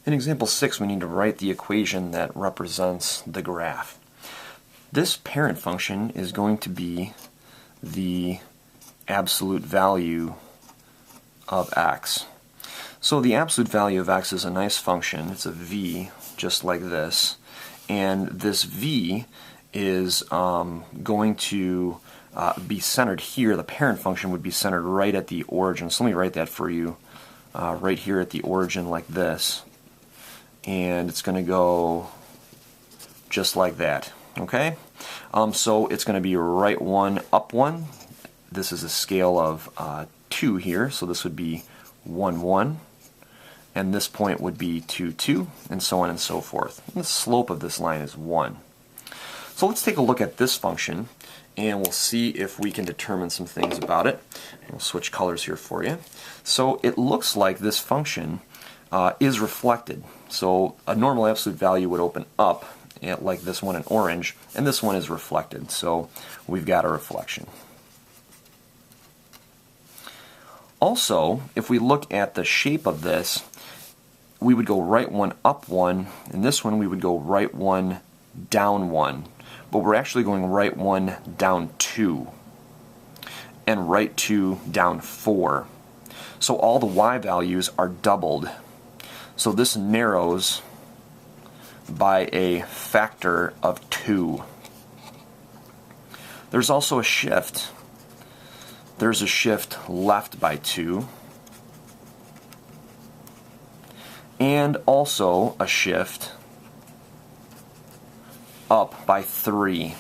In example 6, we need to write the equation that represents the graph. This parent function is going to be the absolute value of x. So the absolute value of x is a nice function. It's a v, just like this. And this v is going to be centered here. The parent function would be centered right at the origin. So let me write that for you right here at the origin like this. And it's going to go just like that. Okay? So it's going to be right 1, up 1. This is a scale of 2 here, so this would be 1, 1. And this point would be 2, 2, and so on and so forth. And the slope of this line is 1. So let's take a look at this function, and we'll see if we can determine some things about it. We'll switch colors here for you. So it looks like this function is reflected. So a normal absolute value would open up, like this one in orange, and this one is reflected. So we've got a reflection. Also, if we look at the shape of this, we would go right 1, up 1, and this one we would go right 1, down 1. But we're actually going right 1, down 2, and right 2, down 4. So all the y values are doubled. So this narrows by a factor of 2. There's also a shift. There's a shift left by 2. And also a shift up by 3.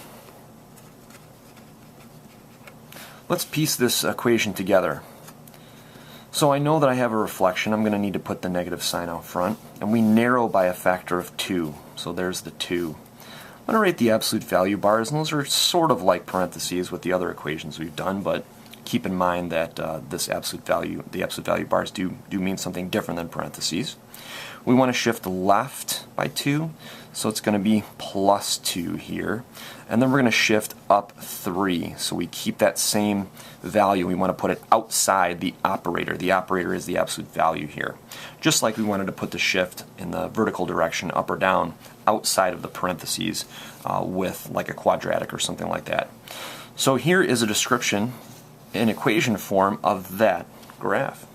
Let's piece this equation together. So I know that I have a reflection. I'm going to need to put the negative sign out front. And we narrow by a factor of 2. So there's the 2. I'm going to write the absolute value bars, and those are sort of like parentheses with the other equations we've done, but keep in mind that the absolute value bars do mean something different than parentheses. We want to shift left by 2, so it's going to be plus 2 here. And then we're going to shift up 3, so we keep that same value. We want to put it outside the operator. The operator is the absolute value here. Just like we wanted to put the shift in the vertical direction, up or down, outside of the parentheses with like a quadratic or something like that. So here is a description in equation form of that graph.